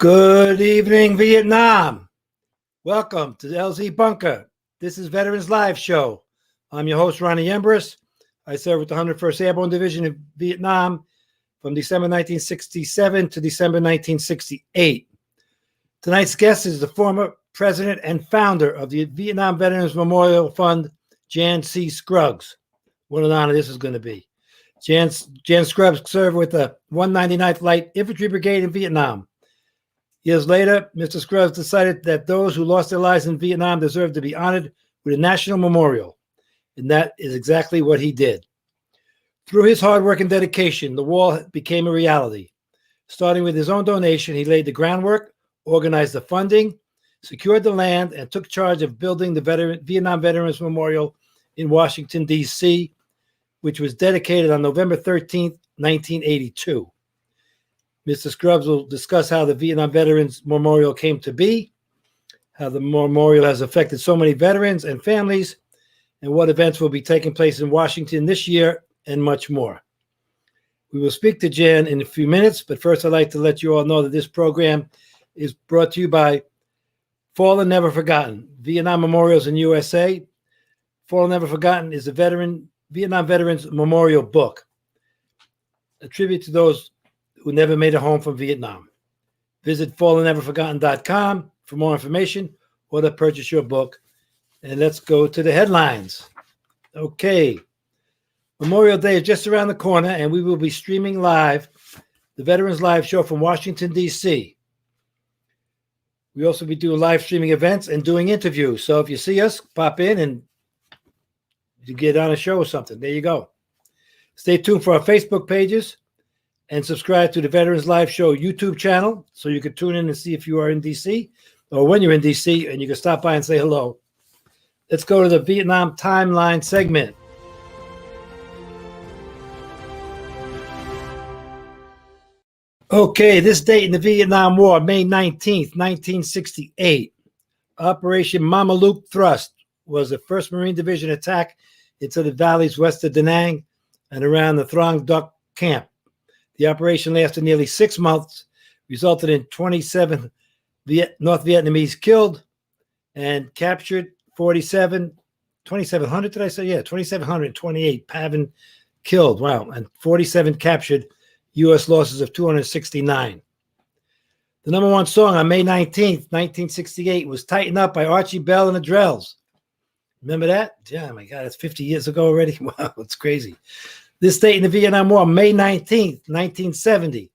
Good evening, Vietnam. Welcome to the LZ Bunker. This is Veterans Live Show. I'm your host, Ronnie Embris. I served with the 101st Airborne Division in Vietnam from December 1967 to December 1968. Tonight's guest is the former president and founder of the Vietnam Veterans Memorial Fund, Jan C. Scruggs. What an honor this is going to be. Jan Scruggs served with the 199th Light Infantry Brigade in Vietnam. Years later, Mr. Scruggs decided that those who lost their lives in Vietnam deserved to be honored with a national memorial, and that is exactly what he did. Through his hard work and dedication, the wall became a reality. Starting with his own donation, he laid the groundwork, organized the funding, secured the land, and took charge of building the Vietnam Veterans Memorial in Washington, D.C., which was dedicated on November 13th, 1982. Mr. Scruggs will discuss how the Vietnam Veterans Memorial came to be, how the memorial has affected so many veterans and families, and what events will be taking place in Washington this year, and much more. We will speak to Jan in a few minutes, but first I'd like to let you all know that this program is brought to you by Fallen Never Forgotten, Vietnam Memorials in USA. Fallen Never Forgotten is a Vietnam Veterans Memorial book, a tribute to those who never made it home from Vietnam. Visit fallenneverforgotten.com for more information or to purchase your book. And let's go to the headlines. Okay. Memorial Day is just around the corner, and we will be streaming live the Veterans Live Show from Washington, D.C. We also be doing live streaming events and doing interviews. So if you see us, pop in and you get on a show or something. There you go. Stay tuned for our Facebook pages and subscribe to the Veterans Live Show YouTube channel so you can tune in and see if you are in D.C. or when you're in D.C. and you can stop by and say hello. Let's go to the Vietnam Timeline segment. Okay, this date in the Vietnam War, May 19th, 1968. Operation Mameluke Thrust was the 1st Marine Division attack into the valleys west of Da Nang and around the Trong Duc camp. The operation lasted nearly 6 months, resulted in 27 North Vietnamese killed and captured 2,700, did I say? Yeah, 2,728 PAVN killed. Wow. And 47 captured, U.S. losses of 269. The number one song on May 19th, 1968 was Tighten Up by Archie Bell and the Drells. Remember that? Yeah, my God, that's 50 years ago already. Wow, it's crazy. This date in the Vietnam War, May 19th, 1970.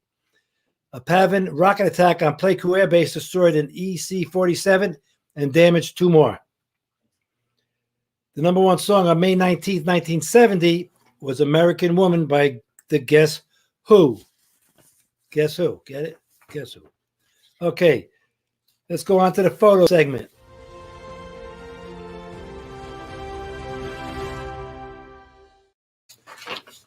A PAVN rocket attack on Pleiku Air Base destroyed an EC-47 and damaged 2 more. The number one song on May 19th, 1970 was American Woman by the Guess Who. Guess Who? Get it? Guess Who? Okay, let's go on to the photo segment.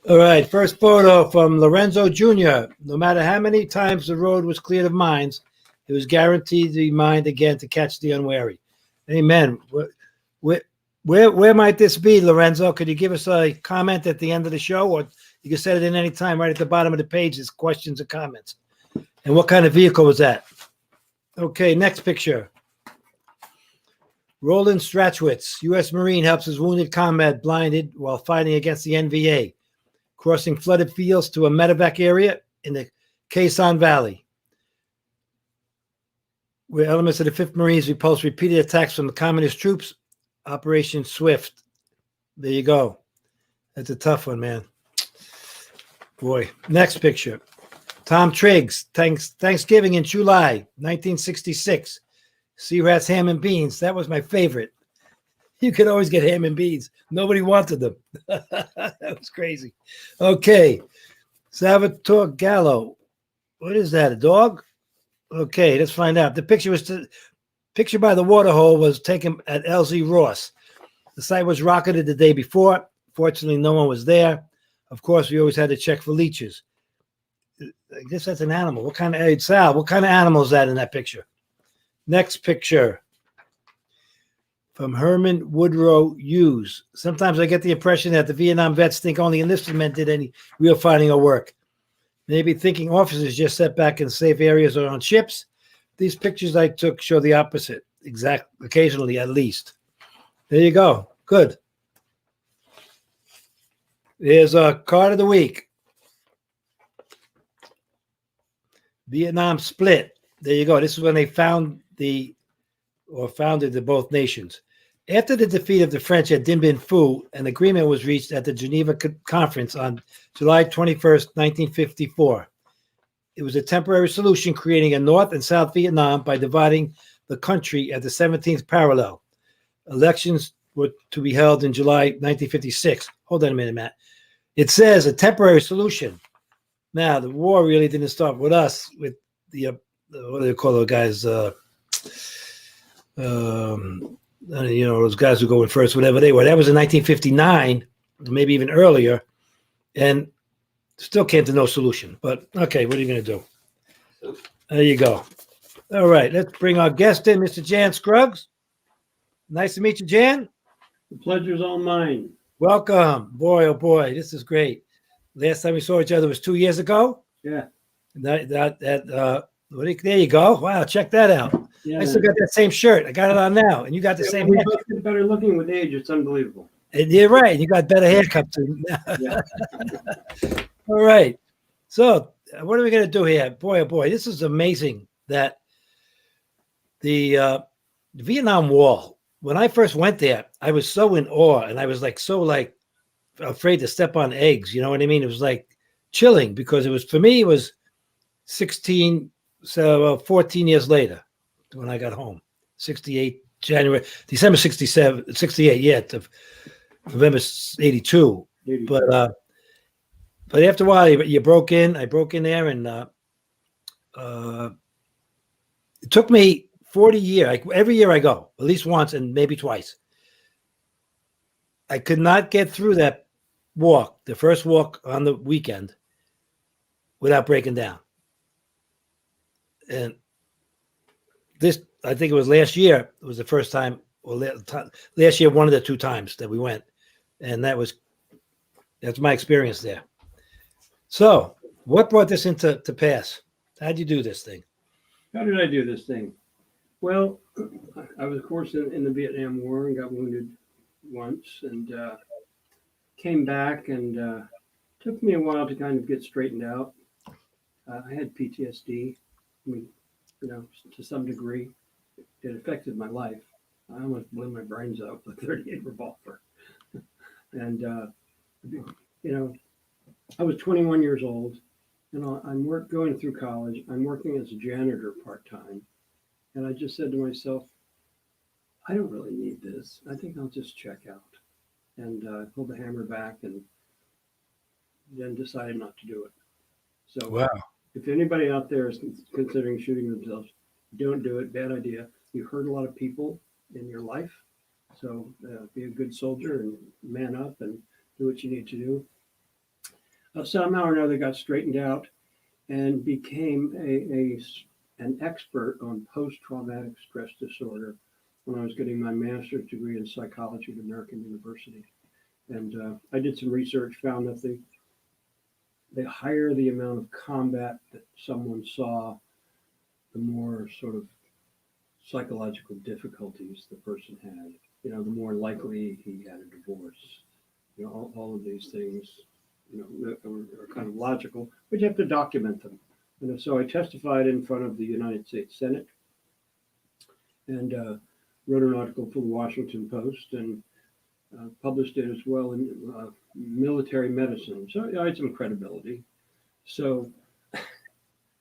All right, first photo from Lorenzo Jr. No matter how many times the road was cleared of mines, it was guaranteed to be mined again to catch the unwary. Amen. Where might this be, Lorenzo? Could you give us a comment at the end of the show, or you can set it in any time right at the bottom of the page? There's questions or comments. And what kind of vehicle was that? Okay, next picture. Roland Strachwitz, U.S. Marine, helps his wounded comrade blinded while fighting against the NVA, crossing flooded fields to a medevac area in the Khe Sanh Valley, where elements of the 5th Marines repulsed repeated attacks from the communist troops. Operation Swift. There you go. That's a tough one, man. Boy. Next picture. Tom Triggs, Thanksgiving in July, 1966. Sea Rats ham and beans. That was my favorite. You could always get ham and beans. Nobody wanted them. That was crazy. Okay. Salvatore Gallo. What is that, a dog? Okay, let's find out. The picture by the waterhole was taken at LZ Ross. The site was rocketed the day before. Fortunately, no one was there. Of course, we always had to check for leeches. I guess that's an animal. What kind of animal is that in that picture? Next picture. From Herman Woodrow Hughes. Sometimes I get the impression that the Vietnam vets think only enlisted men did any real fighting or work. Maybe thinking officers just sat back in safe areas or on ships these pictures I took show the opposite, occasionally at least. There you go. Good. Here's a card of the week. Vietnam split. There you go. This is when they founded both nations. After the defeat of the French at Dien Bien Phu, an agreement was reached at the Geneva Conference on July 21st, 1954. It was a temporary solution creating a North and South Vietnam by dividing the country at the 17th parallel. Elections were to be held in July 1956. Hold on a minute, Matt. It says a temporary solution. Now, the war really didn't start with us, with the what do they call those guys? Those guys who go in first, whatever they were. That was in 1959, maybe even earlier, and still came to no solution. But okay, what are you going to do? There you go. All right, let's bring our guest in, Mr. Jan Scruggs. Nice to meet you, Jan. The pleasure's all mine. Welcome. Boy, oh boy, this is great. Last time we saw each other was 2 years ago. Yeah. There you go. Wow, check that out. Yeah. I still got that same shirt. I got it on now, and you got the same. We both get better looking with age. It's unbelievable. And you're right. You got better haircut too. Yeah. All right. So, what are we going to do here? Boy, oh boy, this is amazing that the Vietnam Wall. When I first went there, I was so in awe, and I was so afraid to step on eggs. You know what I mean? It was like chilling because it was, for me, it was 14 years later when I got home. 68, December 67, 68, yeah, to November 82. But after a while, you broke in. I broke in there, and it took me 40 years. Every year I go, at least once and maybe twice. I could not get through that walk, the first walk on the weekend, without breaking down. And this, I think it was last year, it was the first time, last year, one of the 2 times that we went. And that's my experience there. So, what brought this into pass? How'd you do this thing? How did I do this thing? Well, I was, of course, in the Vietnam War and got wounded once, and came back, and took me a while to kind of get straightened out. I had PTSD. I mean, to some degree, it affected my life. I almost blew my brains out with a .38 revolver. And, I was 21 years old, and I'm going through college. I'm working as a janitor part-time. And I just said to myself, I don't really need this. I think I'll just check out. And I pulled the hammer back and then decided not to do it. So wow. If anybody out there is considering shooting themselves, don't do it. Bad idea. You hurt a lot of people in your life. So be a good soldier and man up and do what you need to do. Somehow or another got straightened out and became an expert on post-traumatic stress disorder when I was getting my master's degree in psychology at American University. And I did some research, found that the higher the amount of combat that someone saw, the more sort of psychological difficulties the person had. The more likely he had a divorce. All of these things, are kind of logical, but you have to document them. And so I testified in front of the United States Senate and wrote an article for the Washington Post and published it as well in military medicine. So I had some credibility. So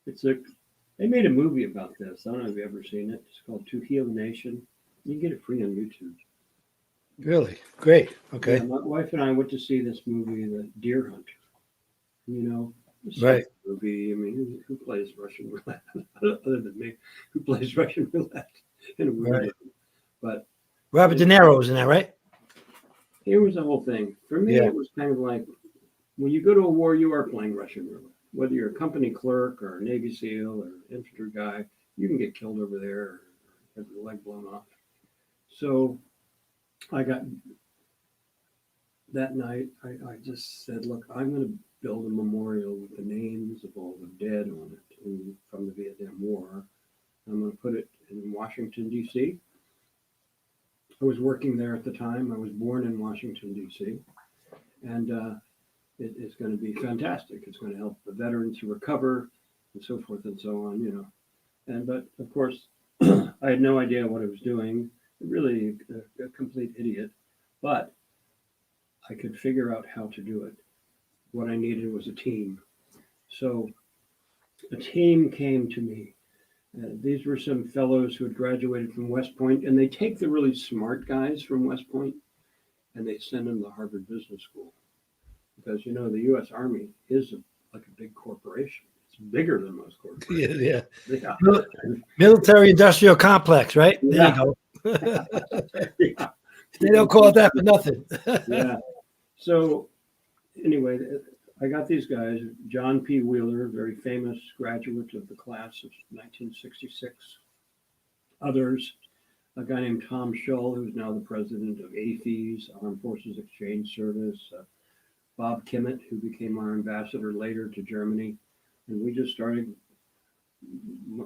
they made a movie about this. I don't know if you've ever seen it. It's called To Heal a Nation. You can get it free on YouTube. Really? Great. Okay. Yeah, my wife and I went to see this movie, The Deer Hunter. Right. Movie. I mean, who plays Russian roulette other than me? Who plays Russian roulette in a movie? Right. But Robert De Niro was in that, right? Here was the whole thing. For me, It was kind of like when you go to a war, you are playing Russian roulette. Whether you're a company clerk or a Navy SEAL or infantry guy, you can get killed over there or have your leg blown off. So I got that night. I just said, look, I'm going to build a memorial with the names of all the dead on it from the Vietnam War. I'm going to put it in Washington, D.C. I was working there at the time. I was born in Washington, D.C. And it's going to be fantastic. It's going to help the veterans to recover and so forth and so on, But of course, I had no idea what I was doing. Really a complete idiot. But I could figure out how to do it. What I needed was a team. So a team came to me. These were some fellows who had graduated from West Point, and they take the really smart guys from West Point and they send them to Harvard Business School. Because, the U.S. Army is like a big corporation. It's bigger than most corporations. Yeah. Military industrial complex, right? There you go. Yeah. They don't call it that for nothing. Yeah. So anyway, I got these guys, John P. Wheeler, very famous graduate of the class of 1966. Others, a guy named Tom Shull, who's now the president of AFES, Armed Forces Exchange Service, Bob Kimmett, who became our ambassador later to Germany. And we just started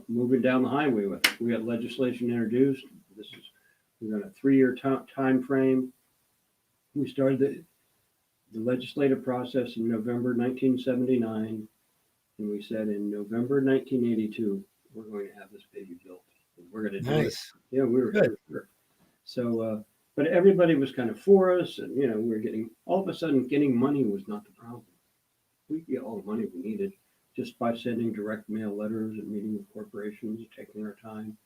moving down the highway with it. We had legislation introduced. We got a 3-year time frame. We started the legislative process in November 1979, and we said in November 1982 we're going to have this baby built. We're going to do it. Yeah, we were good. Sure. So, but everybody was kind of for us, and we were all of a sudden getting money was not the problem. We could get all the money we needed just by sending direct mail letters and meeting with corporations, taking our time.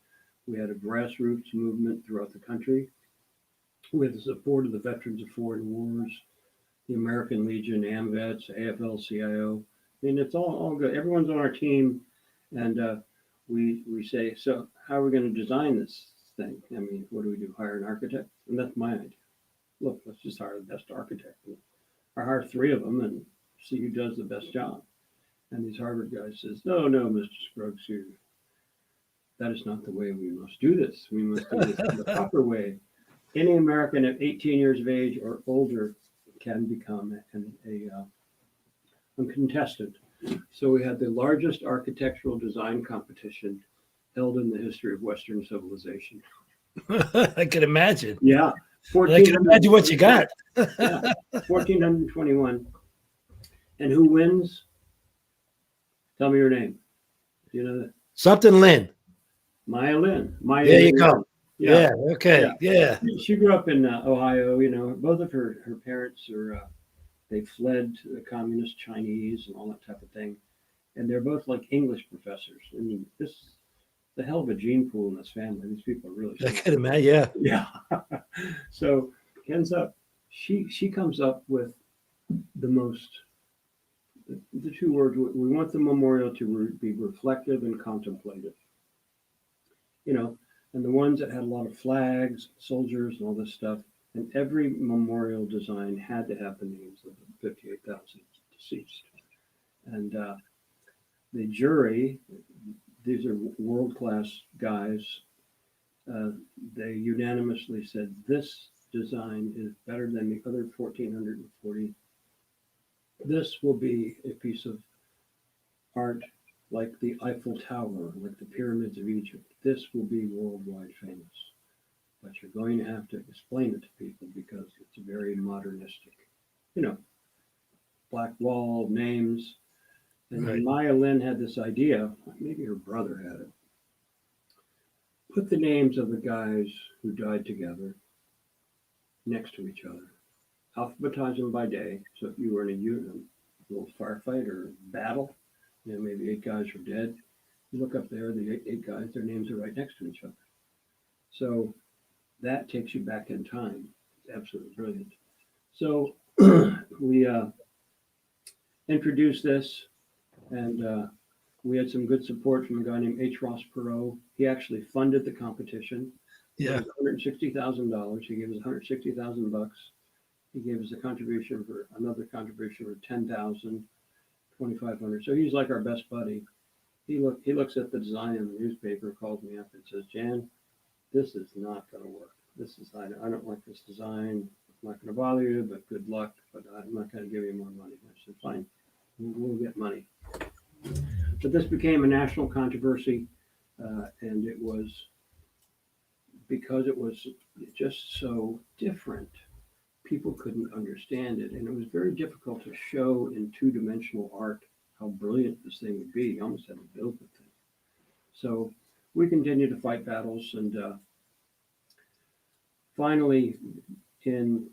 We had a grassroots movement throughout the country with the support of the Veterans of Foreign Wars, the American Legion, AMVETS, AFL-CIO. I mean, it's all good. Everyone's on our team, and we say, so how are we going to design this thing? I mean, what do we do? Hire an architect? And that's my idea. Look, let's just hire the best architect. I hire 3 of them and see who does the best job. And these Harvard guys says, no, Mr. Scruggs, that is not the way we must do this. We must do this the proper way. Any American at 18 years of age or older can become a contestant. So we had the largest architectural design competition held in the history of Western civilization. I can imagine. Yeah. I can imagine what you got. Yeah, 1,421. And who wins? Tell me your name. Do you know that? Something Lynn. Maya Lynn. There you go. Yeah. Okay. Yeah. She grew up in Ohio. Both of her parents they fled to the communist Chinese and all that type of thing. And they're both like English professors. I mean, this is the hell of a gene pool in this family. These people are really smart. I can imagine. Yeah. Yeah. So ends up, she comes up with the 2 words. We want the memorial to be reflective and contemplative. And the ones that had a lot of flags, soldiers, and all this stuff. And every memorial design had to have the names of the 58,000 deceased. And the jury, these are world-class guys, they unanimously said this design is better than the other 1,440. This will be a piece of art like the Eiffel Tower, like the pyramids of Egypt. This will be worldwide famous. But you're going to have to explain it to people because it's very modernistic. Black wall, names. And right. Maya Lynn had this idea, maybe her brother had it. Put the names of the guys who died together next to each other. Alphabetize them by day. So if you were in a little firefight or battle, maybe 8 guys were dead. You look up there, the 8 guys, their names are right next to each other. So that takes you back in time. It's absolutely brilliant. So we introduced this, and we had some good support from a guy named H. Ross Perot. He actually funded the competition. Yeah, $160,000. He gave us $160,000. He gave us another contribution for $10,000, $2,500. So he's like our best buddy. He looks at the design in the newspaper, calls me up and says, Jan, this is not going to work. I don't like this design. I'm not going to bother you, but good luck. But I'm not going to give you more money. I said, fine, we'll get money. But this became a national controversy. And it was because it was just so different, people couldn't understand it. And it was very difficult to show in two-dimensional art how brilliant this thing would be. You almost had to build the thing. So we continued to fight battles, and finally, in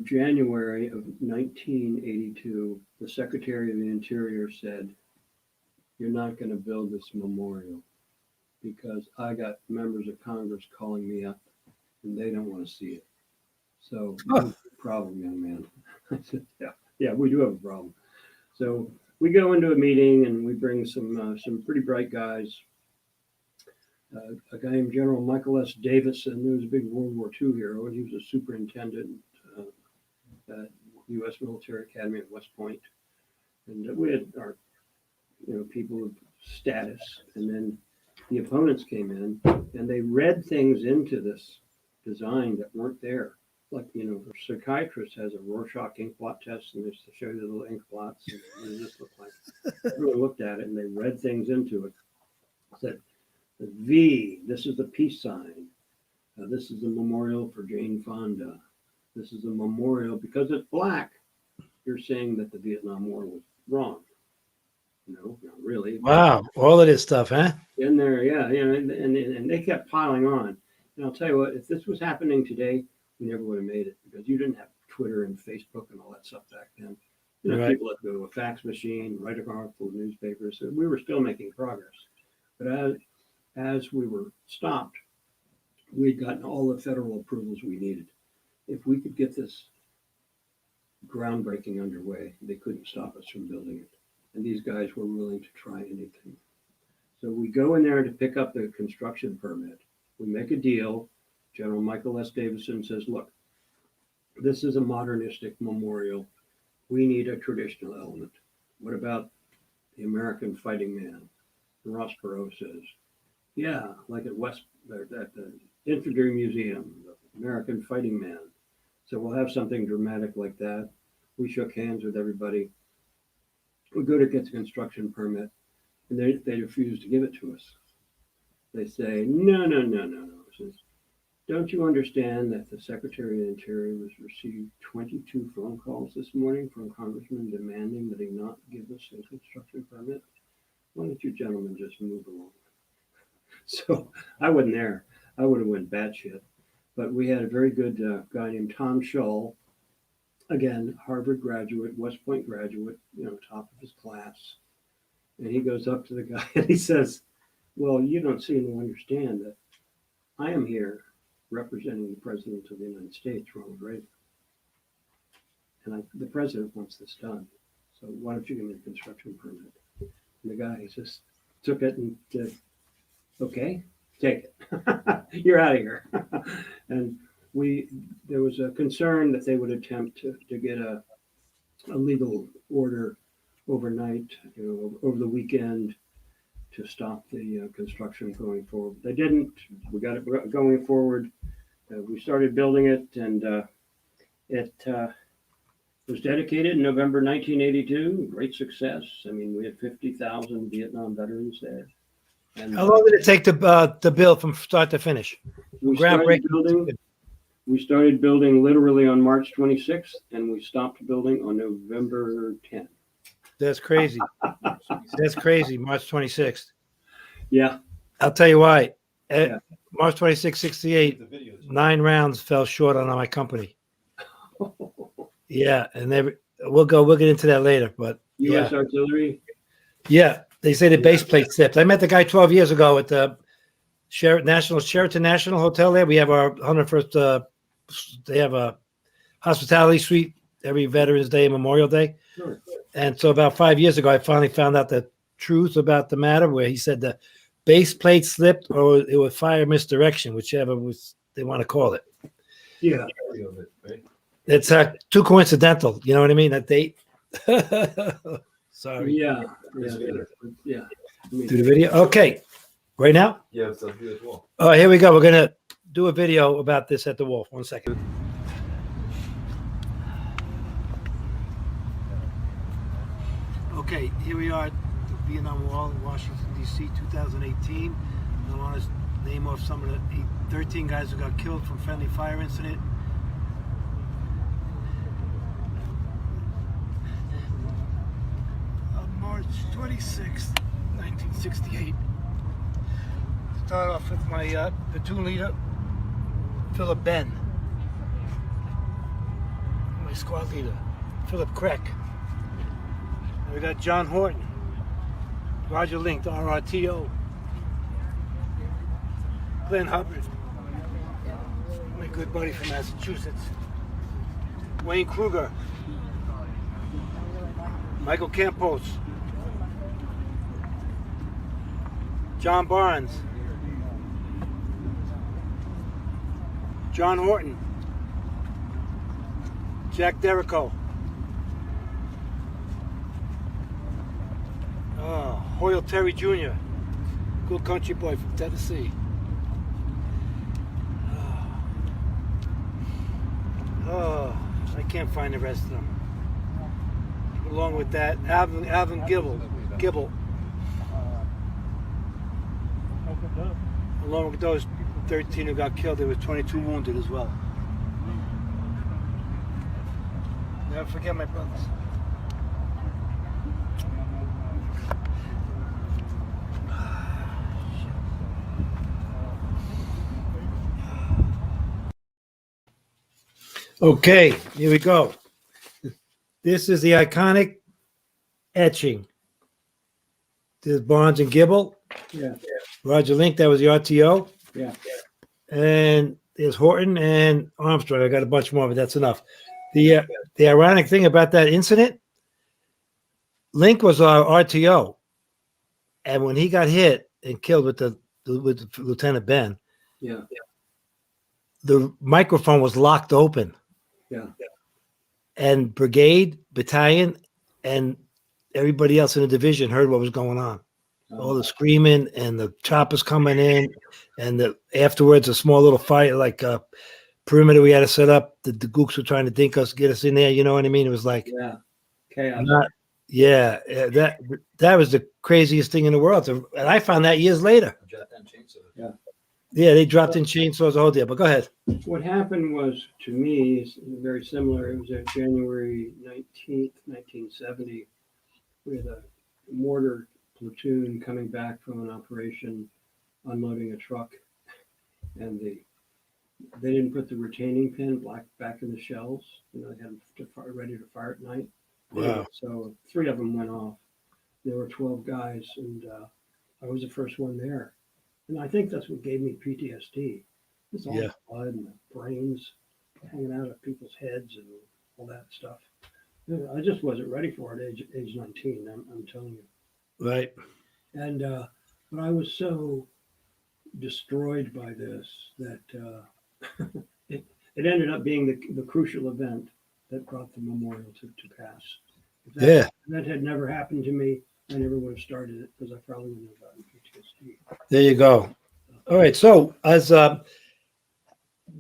January of 1982, the Secretary of the Interior said, "You're not going to build this memorial because I got members of Congress calling me up and they don't want to see it. So, problem, young man." I said, yeah, we do have a problem. So we go into a meeting and we bring some pretty bright guys. A guy named General Michael S. Davison, who was a big World War II hero, and he was a superintendent at U.S. Military Academy at West Point. And we had our, people of status. And then the opponents came in and they read things into this design that weren't there. Like, a psychiatrist has a Rorschach ink blot test and they show you the little ink blots and what does this look like? Everyone looked at it and they read things into it. Said, the V, this is the peace sign. This is the memorial for Jane Fonda. This is a memorial, because it's black, you're saying that the Vietnam War was wrong. No, not really. Wow, all of this stuff, huh? In there, yeah, and they kept piling on. And I'll tell you what, if this was happening today, we never would have made it, because you didn't have Twitter and Facebook and all that stuff back then. Right. People had to go to a fax machine, write an article in newspapers. So we were still making progress. But as we were stopped, we'd gotten all the federal approvals we needed. If we could get this groundbreaking underway, they couldn't stop us from building it. And these guys were willing to try anything. So we go in there to pick up the construction permit. We make a deal. General Michael S. Davison says, look, this is a modernistic memorial. We need a traditional element. What about the American fighting man? And Ross Perot says, yeah, like at the Infantry Museum, the American fighting man. So we'll have something dramatic like that. We shook hands with everybody. We go to get the construction permit, and they refuse to give it to us. They say, no. Says, don't you understand that the Secretary of the Interior has received 22 phone calls this morning from congressmen demanding that he not give us a construction permit? Why don't you gentlemen just move along? So I wasn't there. I would have went batshit. But we had a very good guy named Tom Shull, again, Harvard graduate, West Point graduate, top of his class. And he goes up to the guy and he says, well, you don't seem to understand that I am here representing the President of the United States, Ronald Reagan. And the President wants this done. So why don't you give me a construction permit? And the guy just took it and said, okay, take it. You're out of here. And there was a concern that they would attempt to get a legal order overnight, over the weekend, to stop the construction going forward. They didn't. We got it going forward. We started building it, and it was dedicated in November 1982. Great success. I mean, we had 50,000 Vietnam veterans there. And how long did it take to build from start to finish? We started building literally on March 26th, and we stopped building on November 10th. That's crazy. That's crazy. March 26th. Yeah. I'll tell you why. Yeah. March 26, 68, 9 rounds fell short on my company. Yeah, and we'll get into that later. But U.S. Artillery. Yeah, they say the base plate slipped. I met the guy 12 years ago at the Sheraton National Hotel there. We have our 101st. They have a hospitality suite every Veterans Day and Memorial Day. Sure. And so about 5 years ago, I finally found out the truth about the matter, where he said the base plate slipped or it was fire misdirection, whichever they want to call it. Yeah. It's too coincidental. You know what I mean? That date. Sorry. Yeah. Do the video. Okay. Right now? Yeah, it's up here as well. Oh, here we go. We're going to do a video about this at the Wolf. 1 second. Okay, here we are. Vietnam Wall in Washington, D.C., 2018. I want to name off some of the 13 guys who got killed from friendly fire incident. March 26, 1968. Start off with my platoon leader, Philip Ben. My squad leader, Philip Kreck. We got John Horton, Roger Link, the RRTO, Glenn Hubbard, my good buddy from Massachusetts, Wayne Kruger, Michael Campos, John Barnes, John Horton, Jack Derrico, Hoyle Terry Jr., good country boy from Tennessee. I can't find the rest of them. Along with that, Alvin Gibble. Along with those 13 who got killed, there was 22 wounded as well. Never forget my brothers. Okay, here we go. This is the iconic Etching. There's Barnes and Gibble. Yeah. Roger Link, that was the RTO. Yeah. And there's Horton and Armstrong. I got a bunch more, but that's enough. The ironic thing about that incident, Link was our RTO. And when he got hit and killed with Lieutenant Ben, Yeah. the microphone was locked open. Yeah. And brigade, battalion, and everybody else in the division heard what was going on. All the screaming and the choppers coming in, and afterwards a small little fight, like a perimeter we had to set up. The gooks were trying to dink us, get us in there. You know what I mean? It was like, chaos. That was the craziest thing in the world. And I found that years later. Yeah. They dropped in chainsaws, the whole deal. But go ahead. What happened was, to me, is very similar. It was at January 19th, 1970. We had a mortar platoon coming back from an operation, unloading a truck, and they didn't put the retaining pin back in the shells. They had them ready to fire at night. Wow. So 3 of them went off. There were 12 guys, and I was the first one there. And I think that's what gave me PTSD. It's all the blood and the brains hanging out of people's heads and all that stuff. I just wasn't ready for it at age 19, I'm telling you. Right. And but I was so destroyed by this that it ended up being the crucial event that brought the memorial to pass. If that had never happened to me, I never would have started it, because I probably wouldn't have gotten PTSD. There you go. All right. So, as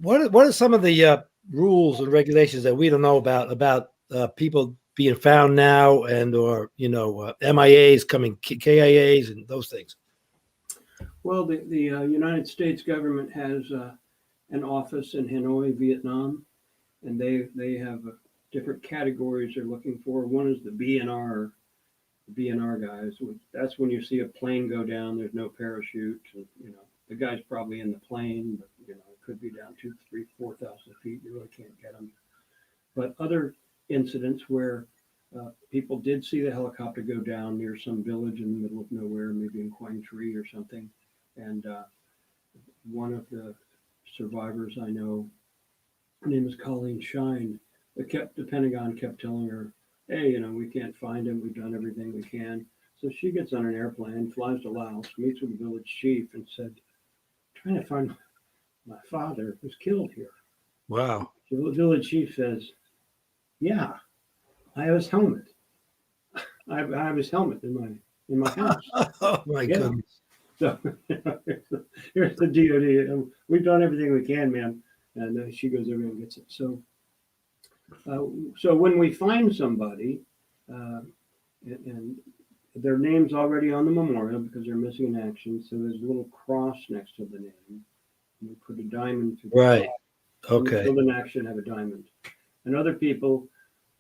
what are some of the rules and regulations that we don't know about people being found now, and or MIAs coming, KIAs, and those things? Well, the United States government has an office in Hanoi, Vietnam, and they have different categories they're looking for. One is the BNR guys. That's when you see a plane go down. There's no parachute. And, the guy's probably in the plane, but it could be down 2,000, 3,000, 4,000 feet. You really can't get them. But other incidents where people did see the helicopter go down near some village in the middle of nowhere, maybe in Quang Tri or something, and one of the survivors I know, her name is Colleen Shine. The Pentagon kept telling her, hey, we can't find him. We've done everything we can. So she gets on an airplane, flies to Laos, meets with the village chief, and said, trying to find my father who's killed here. Wow. The village chief says, yeah, I have his helmet. I have his helmet in my house. Oh my goodness. So here's the DOD. We've done everything we can, man. And she goes over and gets it. So when we find somebody, and their name's already on the memorial because they're missing in action. So there's a little cross next to the name. And we put a diamond through the Right. cross. Okay. Killed in action, have a diamond. And other people,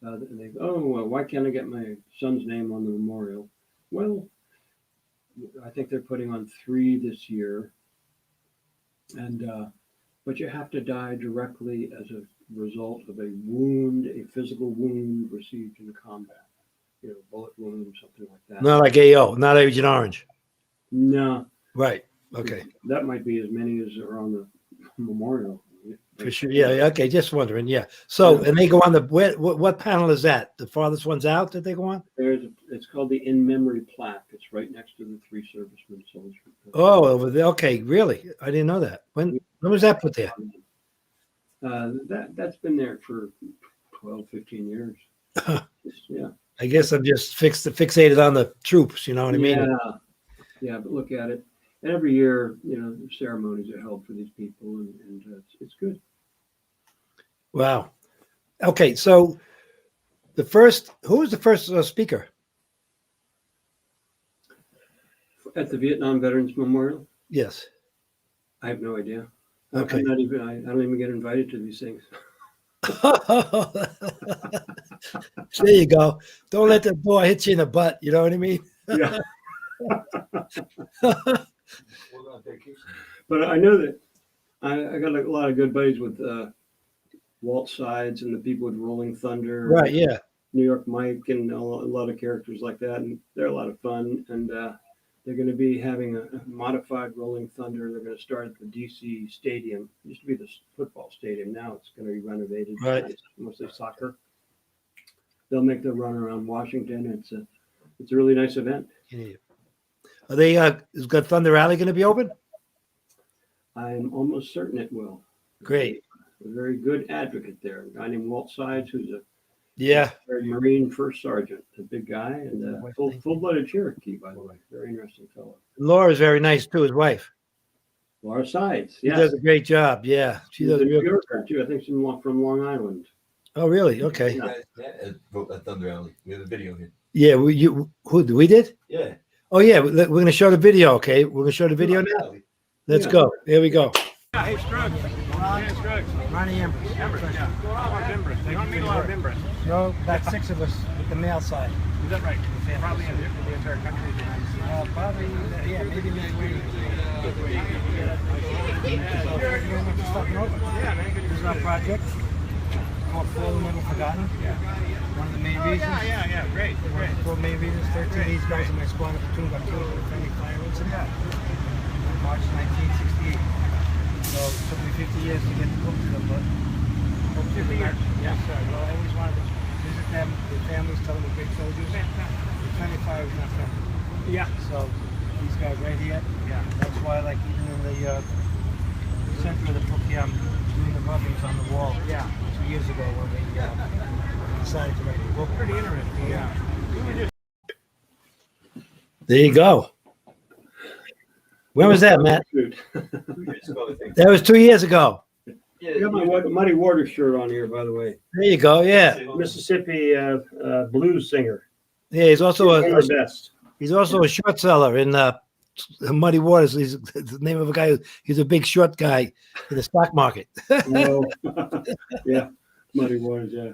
they go, oh, well, why can't I get my son's name on the memorial? Well, I think they're putting on 3 this year. And but you have to die directly as a result of a wound, a physical wound received in combat. Bullet wound, something like that. Not like AO, not Agent Orange. No. Right. Okay. That might be as many as are on the memorial. For sure. Yeah. Okay. Just wondering. Yeah. So, and they go on the what panel is that? The farthest one's out that they go on? It's called the in memory plaque. It's right next to the 3 servicemen soldiers. Oh, over there. Okay. Really? I didn't know that. When was that put there? That's been there for 12, 15 years. Yeah. I guess I'm just fixated on the troops. You know what I mean? Yeah. But look at it. And every year, ceremonies are held for these people, and it's good. Wow. Okay. So who was the first speaker? At the Vietnam Veterans Memorial? Yes. I have no idea. Okay. I don't even get invited to these things. There you go. Don't let the boy hit you in the butt. You know what I mean? Yeah. But I know that I got a lot of good buddies with Walt Sides and the people with Rolling Thunder. Right. Yeah. New York Mike and a lot of characters like that. And they're a lot of fun. And they're going to be having a modified Rolling Thunder. They're going to start at the DC Stadium. It used to be the football stadium. Now it's going to be renovated. Right. Mostly soccer. They'll make the run around Washington. It's a really nice event. Are they? Is Good Thunder Alley going to be open? I'm almost certain it will. Great. A very good advocate there. A guy named Walt Sides, who's a Marine first sergeant, a big guy, and full-blooded Cherokee, by the way. Very interesting fellow. Laura's very nice too. His wife. Laura Sides. She does a great job. Yeah, she does a New real Yorker too. I think she's from Long Island. Oh, really? Okay. At Thunder Alley. We have a video here. Yeah. We did? Yeah. Oh, yeah. We're going to show the video. Okay. We're going to show the video now. Let's go. Here we go. Hey, Scruggs. Hey, Scruggs. Ronnie Embers. Yeah. Go on with Embers. They don't meet a lot of Embers. No, about 6 of us with the male side. Is that right? Probably in the entire country. Probably, yeah, maybe midway. This is our project called Fallen Never Forgotten. One of the main reasons. Yeah, great. One of the 4 main reasons. 13 of these guys in my squad platoon got killed in a friendly fire incident. March 1968. So it took me 50 years to get the book to them, but 50 years. Yes, sir. Well, I always wanted to visit them, their families, tell them they're great soldiers. The friendly fire was not friendly. Yeah. So these guys right here. Yeah. That's why, like, even in the center of the book here, I'm doing the rubbings on the wall. Yeah. 2 years ago when we decided to write the book. Pretty interesting. Yeah. There you go. When was that, Matt? 2 years ago, I think. That was 2 years ago. I got my Muddy Waters shirt on here, by the way. There you go. Yeah. Mississippi blues singer. Yeah. He's also One of the best. he's also a short seller in Muddy Waters. He's the name of a guy. He's a big short guy in the stock market. No. Yeah, Muddy Waters. Yeah.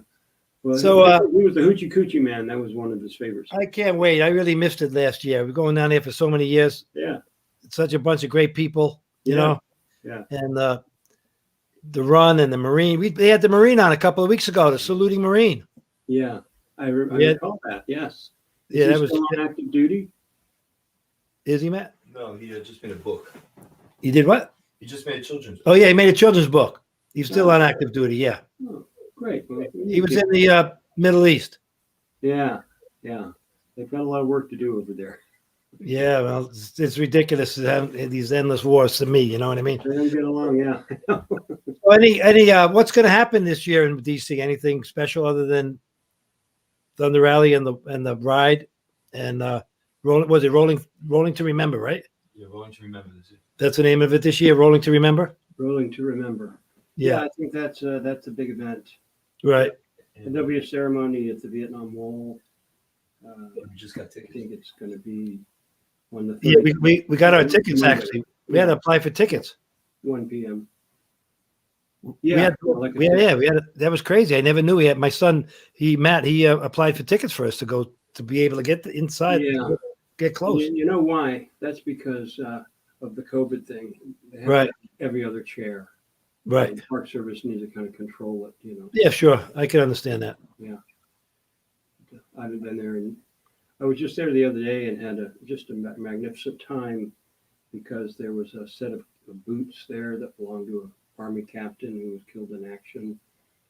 Well, So, he was the Hoochie Coochie Man. That was one of his favorites. I can't wait. I really missed it last year. We're going down there for so many years. Yeah. It's such a bunch of great people, you know. Yeah. And the run and the Marine. They had the Marine on a couple of weeks ago, the saluting Marine. Yeah. I recall that. Yes. Yeah, Is that he was. still on active duty? Is he, Matt? No, he just made a book. He did what? He just made a children's book. Oh yeah, he made a children's book. He's still on active duty. Yeah, Oh, great. Well, he was in the Middle East. Yeah. They've got a lot of work to do over there. Yeah, well, it's ridiculous to have these endless wars to me. You know what I mean? They don't get along. Yeah. So any what's going to happen this year in DC? Anything special other than Thunder Alley and the ride and Rolling to Remember, right? You're going to remember this. That's the name of it this year. Rolling to Remember. Rolling to Remember. Yeah. I think that's a big event. Right. And there'll be a ceremony at the Vietnam Wall. We just got I tickets. think it's going to be on the Yeah, 30th, we got our tickets Monday. actually. We had to apply for tickets. 1 p.m. We Yeah, had, like I we had, said, yeah, we had. That was crazy. I never knew he had. My son, Matt, he applied for tickets for us to go to be able to get inside, Yeah. get close. You know why? That's because of the COVID thing. They have Right. every other chair. Right. The Park Service needs to kind of control it, Yeah, sure. I can understand that. I haven't been there, and I was just there the other day and had just a magnificent time because there was a set of boots there that belonged to an Army captain who was killed in action.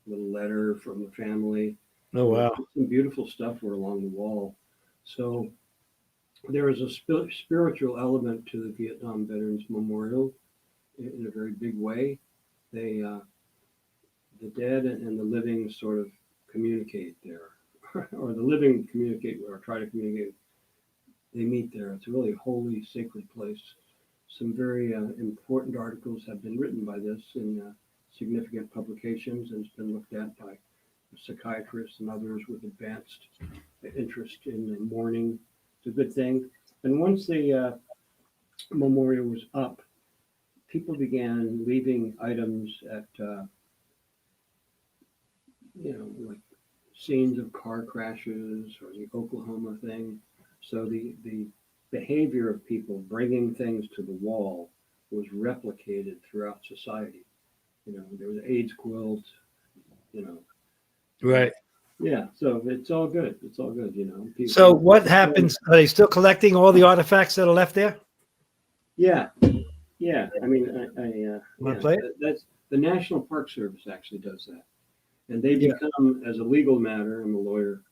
A little letter from the family. Oh wow. Some beautiful stuff were along the wall. So there is a spiritual element to the Vietnam Veterans Memorial in a very big way. They, the dead and the living sort of communicate there, or the living communicate or try to communicate. They meet there. It's a really holy, sacred place. Some very important articles have been written by this in significant publications, and it's been looked at by psychiatrists and others with advanced interest in mourning. It's a good thing. And once the memorial was up, people began leaving items at, like scenes of car crashes or the Oklahoma thing. So the behavior of people bringing things to the wall was replicated throughout society. There was AIDS quilt, Right. Yeah, so it's all good. It's all good, People, So what happens? Are they still collecting all the artifacts that are left there? Yeah, yeah. I mean, Wanna play it? that's the National Park Service actually does that, and they Yeah. become, as a legal matter. I'm a lawyer.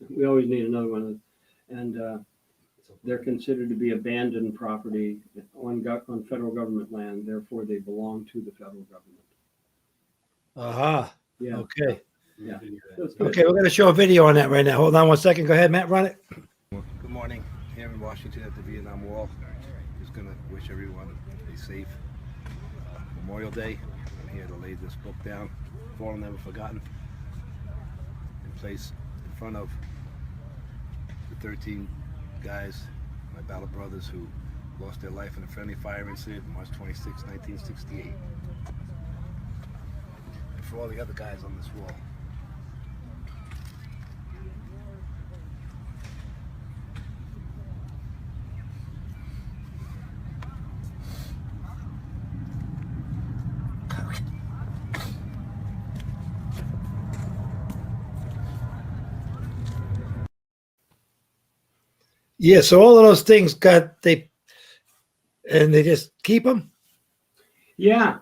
We always need another one, and they're considered to be abandoned property on federal government land. Therefore, they belong to the federal government. Aha. Yeah. Okay. Yeah. Video that. So it's good. Okay, we're going to show a video on that right now. Hold on 1 second. Go ahead, Matt. Run it. Good morning. Here in Washington at the Vietnam Wall. Just going to wish everyone a safe Memorial Day. I'm here to lay this book down, Fallen Never Forgotten, and place in front of the 13 guys, my battle brothers, who lost their life in a friendly fire incident on March 26, 1968. And for all the other guys on this wall. Yeah, so all of those things and they just keep them? Yeah,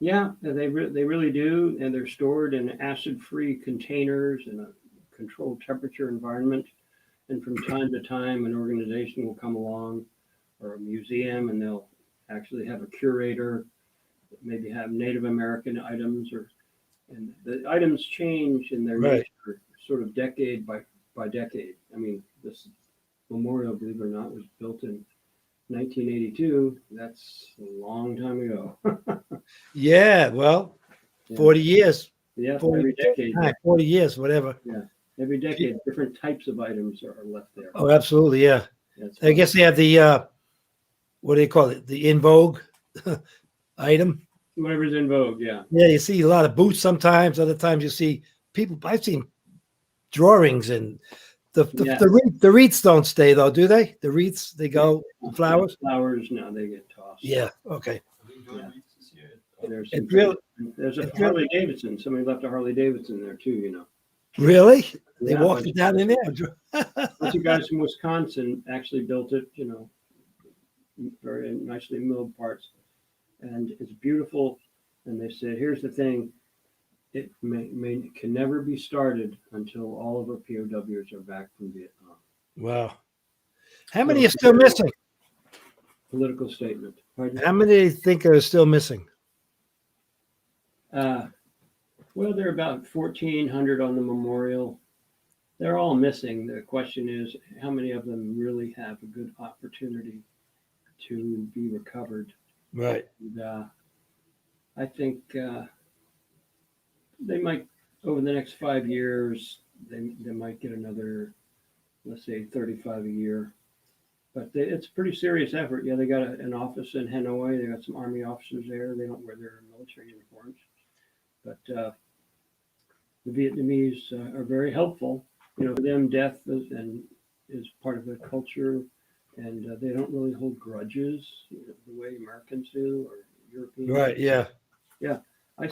they really do, and they're stored in acid-free containers in a controlled temperature environment. And from time to time, an organization will come along, or a museum, and they'll actually have a curator, maybe have Native American items, and the items change in their Right. nature, sort of decade by decade. I mean, this memorial, believe it or not, was built in 1982. That's a long time ago. Yeah, well, Yeah. 40 years. Yeah, 40, every decade. 40 years, whatever. Every decade, different types of items are left there. Oh, absolutely, yeah. That's I guess they have the, what do you call it? The in vogue item. whatever's in vogue. Yeah, Yeah, you see a lot of boots sometimes. Other times you see people, I've seen drawings and Yeah. the wreaths don't stay though, do they? The wreaths, they go, flowers? Flowers, no, they get tossed. Yeah, okay. Are we doing Yeah. wreaths this year? There's It really, there's a it really- Harley Davidson. Somebody left a Harley Davidson there too. really? They Yeah, walked bunch it down in there. of bunch of guys from Wisconsin actually built it. Very nicely milled parts, and it's beautiful. And they said, here's the thing: it can never be started until all of our POWs are back from Vietnam. Wow. How many are still missing? Political statement. Pardon? How many do you think are still missing? Well, there are about 1,400 on the memorial. They're all missing. The question is, how many of them really have a good opportunity to be recovered? Right. And, I think they might, over the next 5 years, they might get another let's say 35 a year. But it's a pretty serious effort. Yeah, they got an office in Hanoi. They got some Army officers there. They don't wear their military uniforms. But the Vietnamese are very helpful. You know, for them, death is part of their culture, and they don't really hold grudges, you know, the way Americans do or Europeans. Right. Yeah. I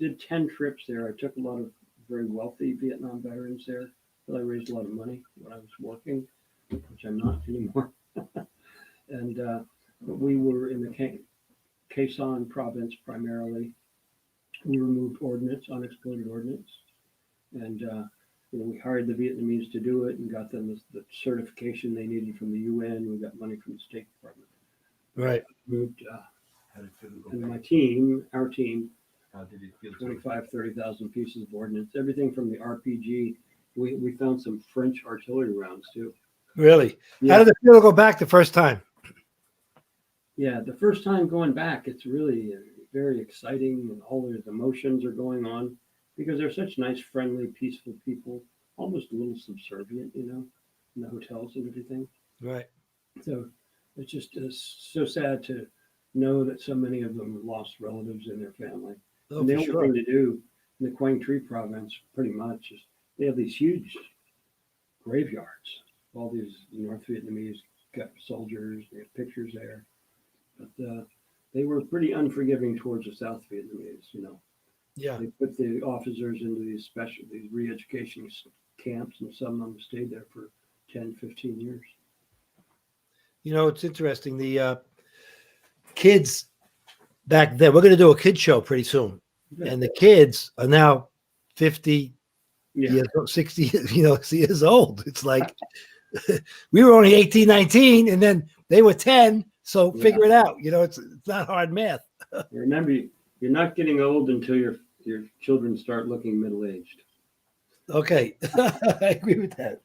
did 10 trips there. I took a lot of very wealthy Vietnam veterans there. But I raised a lot of money when I was working, which I'm not anymore. And but we were in the Khe Sanh province primarily. We removed ordnance, unexploded ordnance, and you know, we hired the Vietnamese to do it and got them the certification they needed from the UN. We got money from the State Department. Right. Moved, How did it feel to go and back? my team, our team, How did it feel to 25, 30,000 pieces of ordnance, everything from the RPG. We found some French artillery rounds too. Really? Yeah. How did it feel to go back the first time? Yeah, the first time going back, it's really very exciting, and all those emotions are going on because they're such nice, friendly, peaceful people, almost a little subservient, you know, in the hotels and everything. Right. So it's just so sad to know that so many of them lost relatives in their family. Oh, And the for only sure. thing to do in the Quang Tri province, pretty much, is they have these huge graveyards. All these North Vietnamese soldiers, they have pictures there. But they were pretty unforgiving towards the South Vietnamese, you know. Yeah. They put the officers into these re-education camps, and some of them stayed there for 10, 15 years. You know, it's interesting. The kids back then, we're going to do a kid show pretty soon. And the kids are now 50, Yeah. years old, 60, you know, years old. It's like we were only 18, 19, and then they were 10. So figure it out. You know, it's not hard math. Remember, you're not getting old until your children start looking middle-aged. Okay. I agree with that.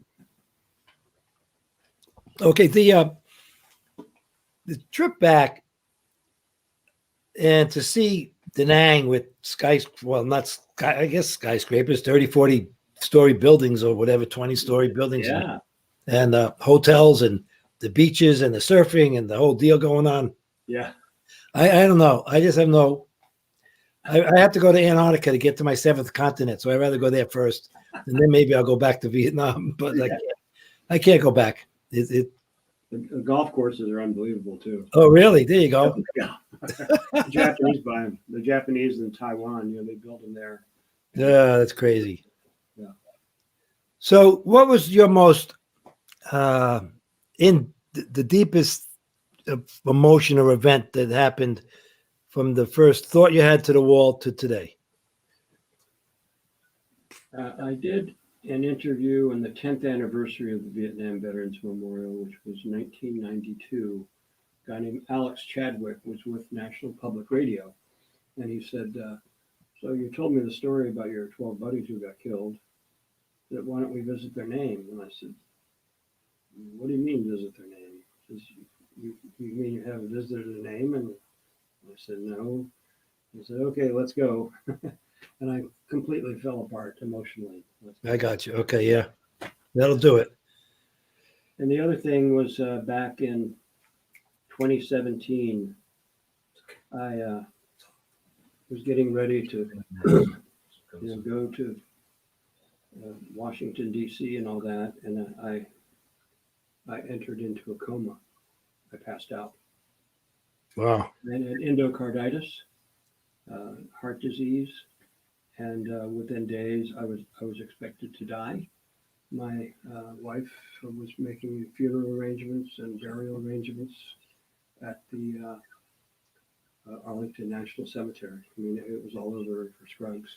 Okay. The trip back and to see Da Nang with I guess skyscrapers, 30, 40 story buildings or whatever, 20-story buildings. Yeah. And hotels and the beaches and the surfing and the whole deal going on. Yeah. I don't know. I just have no. I have to go to Antarctica to get to my seventh continent, so I'd rather go there first, and then maybe I'll go back to Vietnam. But I can't go back. The golf courses are unbelievable too. Oh, really? There you go. Yeah. The Japanese buy them. The Japanese in Taiwan, you know, they build them there. Yeah, that's crazy. Yeah. So, what was your most in the deepest emotion or event that happened from the first thought you had to the wall to today? I did an interview on the 10th anniversary of the Vietnam Veterans Memorial, which was 1992. A guy named Alex Chadwick was with National Public Radio. And he said, so you told me the story about your 12 buddies who got killed. That why don't we visit their name? And I said, what do you mean visit their name? He says, you mean you haven't visited a name? And I said, no. He said, okay, let's go. And I completely fell apart emotionally. I got you. Okay, yeah. That'll do it. And the other thing was back in 2017, I was getting ready to go to Washington, D.C. and all that. And I entered into a coma. I passed out. Wow. I had endocarditis, heart disease, and within days I was expected to die. My wife was making funeral arrangements and burial arrangements at the Arlington National Cemetery. I mean, it was all over for Scruggs,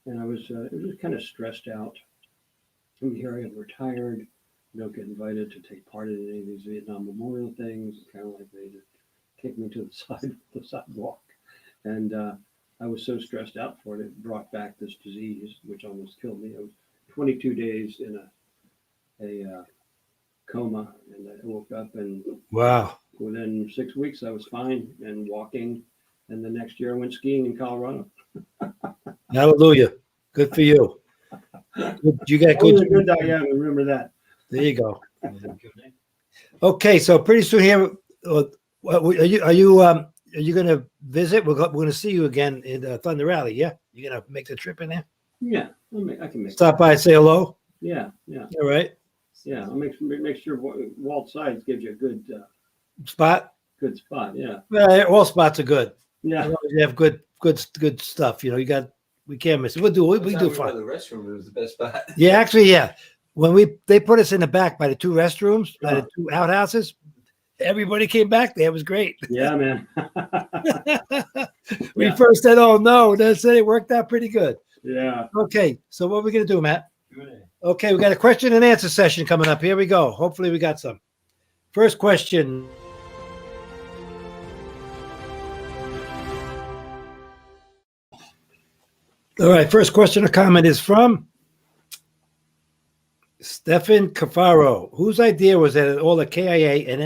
and I was just kind of stressed out. And here I am retired. Don't get invited to take part in any of these Vietnam Memorial things. It's kind of like they just kicked me to the sidewalk. And I was so stressed out for it, it brought back this disease, which almost killed me. I was 22 days in a coma, and I woke up, and Wow. within 6 weeks I was fine and walking. And the next year I went skiing in Colorado. Hallelujah. Good for you. You got Oh, good. good. Yeah, remember that. There you go. Okay, so pretty soon here, are you going to visit? We're going to see you again in Thunder Rally. Yeah, you're going to make the trip in there. Yeah, I can make. Stop by and say hello. Yeah. All right, Yeah, I'll make sure Walt Sides gives you a spot. good spot. Yeah. Well, all spots are good. Yeah. As long as you have good stuff. You know, we can't miss it. We do fine. The restroom was the best spot. Yeah, actually, yeah. When they put us in the back by the two restrooms, by the two outhouses, everybody came back there. It was great. Yeah, man. We Yeah. first said, "Oh no," then said it worked out pretty good. Yeah. Okay, so what are we gonna do, Matt? Okay, we got a question and answer session coming up. Here we go. Hopefully, we got some. First question. All right, first question or comment is from Stefan Cafaro. Whose idea was that all the KIA and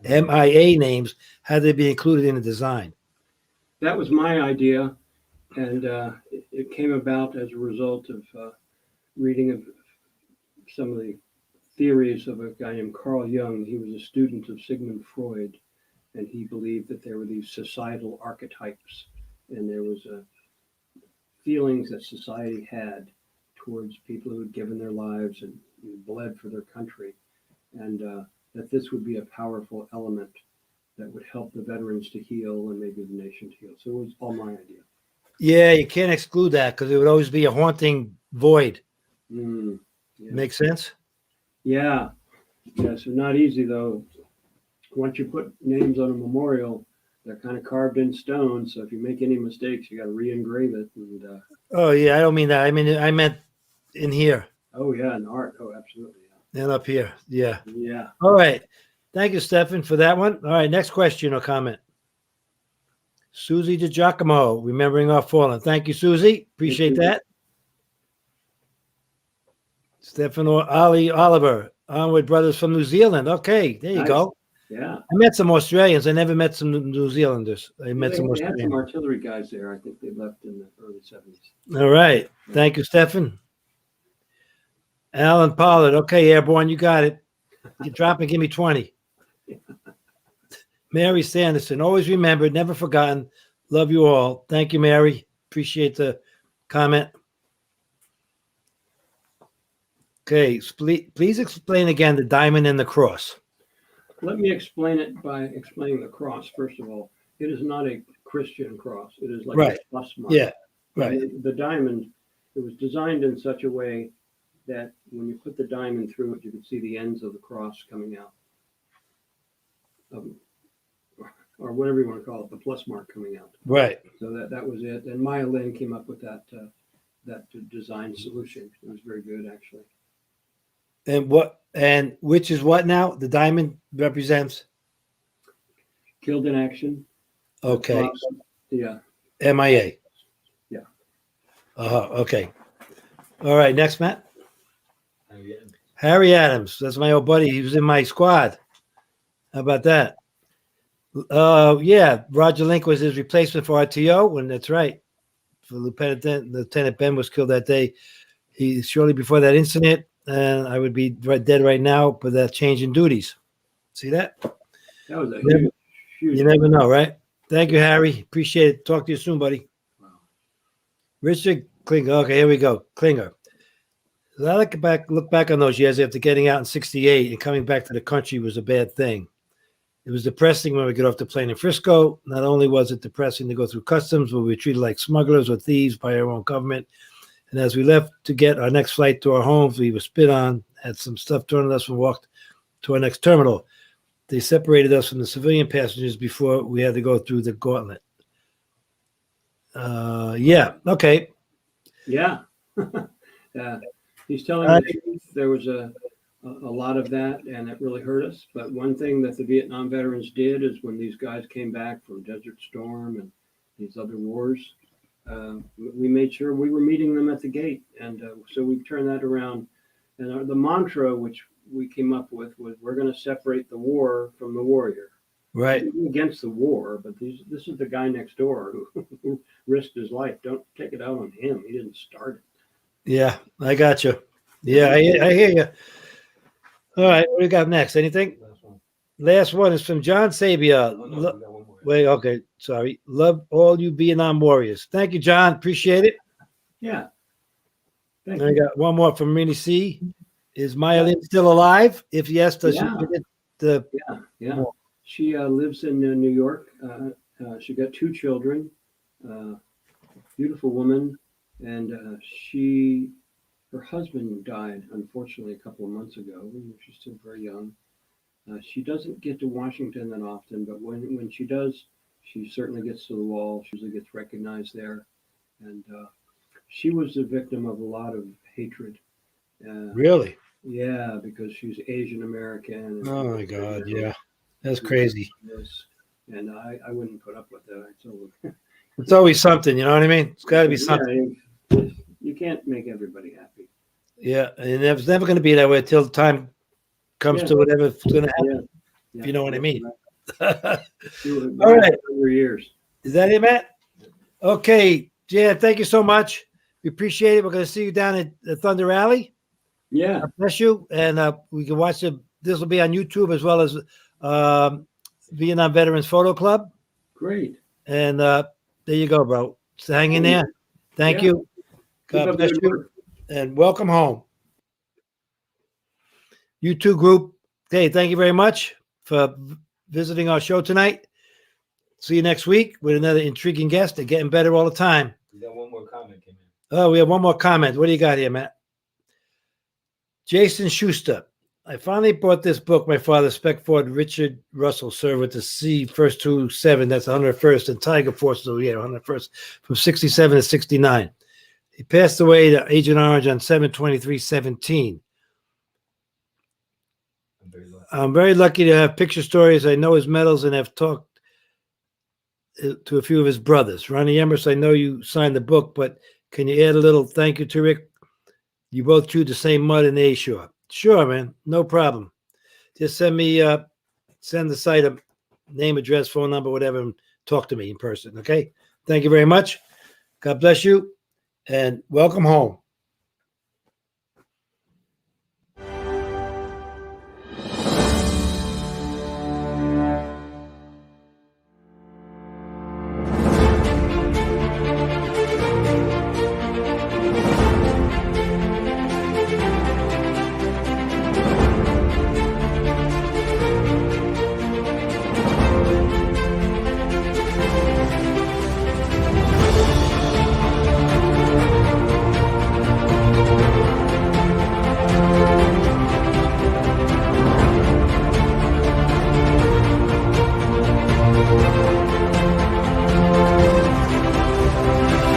MIA names had to be included in the design? That was my idea, and it came about as a result of reading of some of the theories of a guy named Carl Jung. He was a student of Sigmund Freud, and he believed that there were these societal archetypes, and there was feelings that society had towards people who had given their lives and bled for their country, and that this would be a powerful element that would help the veterans to heal and maybe the nation to heal. So it was all my idea. Yeah, you can't exclude that because it would always be a haunting void. Yeah. Makes sense? Yeah. So not easy though. Once you put names on a memorial, they're kind of carved in stone. So if you make any mistakes, you got to re-engrave it. And Oh, yeah, I don't mean that. I meant in here oh yeah, and art. Oh, absolutely. and up here. Yeah. Yeah. All right. Thank you, Stefan, for that one. All right, next question or comment. Susie DiGiacomo, remembering our fallen. Thank you, Susie. Appreciate Thank you. that. Stefan Ali Oliver, Onward Brothers from New Zealand. Okay, there you Nice. go. Yeah. I met some Australians. I never met some New Zealanders. I met some They had some Australians. artillery guys there. I think they left in the early 70s. All right. Thank you, Stefan. Alan Pollard. Okay, Airborne, you got it. You drop and give me 20. Mary Sanderson. Always remembered, never forgotten. Love you all. Thank you, Mary. Appreciate the comment. Okay, please explain again the diamond and the cross. Let me explain it by explaining the cross. First of all, it is not a Christian cross. It is like Right. a plus mark. Yeah, right. The diamond, it was designed in such a way that when you put the diamond through it, you could see the ends of the cross coming out. Or whatever you want to call it, the plus mark coming out. Right. So that was it. And Maya Lin came up with that design solution. It was very good, actually. And which is what now? The diamond represents? Killed in action. Okay. Cross, yeah. MIA. Yeah. Okay. All right. Next, Matt. Harry Adams. That's my old buddy. He was in my squad. How about that? Yeah. Roger Link was his replacement for RTO, and that's right. For Lieutenant Ben was killed that day. He shortly before that incident, and I would be dead right now, but that change in duties. See that? That was a Never- huge. You never know, right? Thank you, Harry. Appreciate it. Talk to you soon, buddy. Wow. Richard Klinger. Okay, here we go. Klinger. As I look back on those years after getting out in '68 and coming back to the country was a bad thing. It was depressing when we got off the plane in Frisco. Not only was it depressing to go through customs, but we were treated like smugglers or thieves by our own government. And as we left to get our next flight to our homes, we were spit on, had some stuff thrown at us, and walked to our next terminal. They separated us from the civilian passengers before we had to go through the gauntlet. Yeah. Okay. Yeah. He's telling the truth. There was a lot of that, and it really hurt us. But one thing that the Vietnam veterans did is when these guys came back from Desert Storm and these other wars, we made sure we were meeting them at the gate. And so we turned that around. And the mantra which we came up with was, we're going to separate the war from the warrior. Right. against the war, but this is the guy next door who risked his life. Don't take it out on him. He didn't start it. Yeah, I got you. Yeah, I hear you. All right, what do you got next? Anything? Last one. Last one is from John Sabia. Oh, no, we got one more. Wait, okay, sorry. Love all you Vietnam warriors. Thank you, John. Appreciate it. Yeah. Thank And I you. got one more from Rini C. Is Maya Lynn still alive? If yes, does Yeah. she get the Yeah. More. She lives in New York. She got 2 children. Beautiful woman, and her husband died unfortunately a couple of months ago. She's still very young. She doesn't get to Washington that often, but when she does, she certainly gets to the wall. She usually gets recognized there, and she was the victim of a lot of hatred. really? Yeah, because she's Asian American. Oh my God, yeah. That's crazy. And I wouldn't put up with that. I told her. It's always something, you know what I mean? It's gotta be something. Yeah, you can't make everybody happy. Yeah. And it's never gonna be that way until the time comes Yeah. to whatever's gonna happen. Yeah. If you know what I mean. All All right. Your years. Is that it, Matt? Okay. Jan, thank you so much. We appreciate it. We're gonna see you down at the Thunder Alley. Yeah. God bless you. And we can watch this will be on YouTube as well as Vietnam Veterans Photo Club. Great. And there you go, bro. So hang in there. Thank Yeah. you. Keep God up bless the good you. work. And welcome home. YouTube group. Hey, thank you very much for visiting our show tonight. See you next week with another intriguing guest. They're getting better all the time. We got one more comment came in. Oh, we have one more comment. What do you got here, Matt? Jason Schuster. I finally bought this book. My father, Spec Ford Richard Russell, served with the C First 2-7. That's 101st and Tiger Force. So yeah, 101st from 67 to 69. He passed away to Agent Orange on 7/23/17. I'm very lucky. I'm very lucky to have picture stories. I know his medals and have talked to a few of his brothers. Ronnie Emrys, I know you signed the book, but can you add a little thank you to Rick? You both chewed the same mud in A Shore. Sure, man. No problem. Just send the site a name, address, phone number, whatever, and talk to me in person. Okay. Thank you very much. God bless you and welcome home.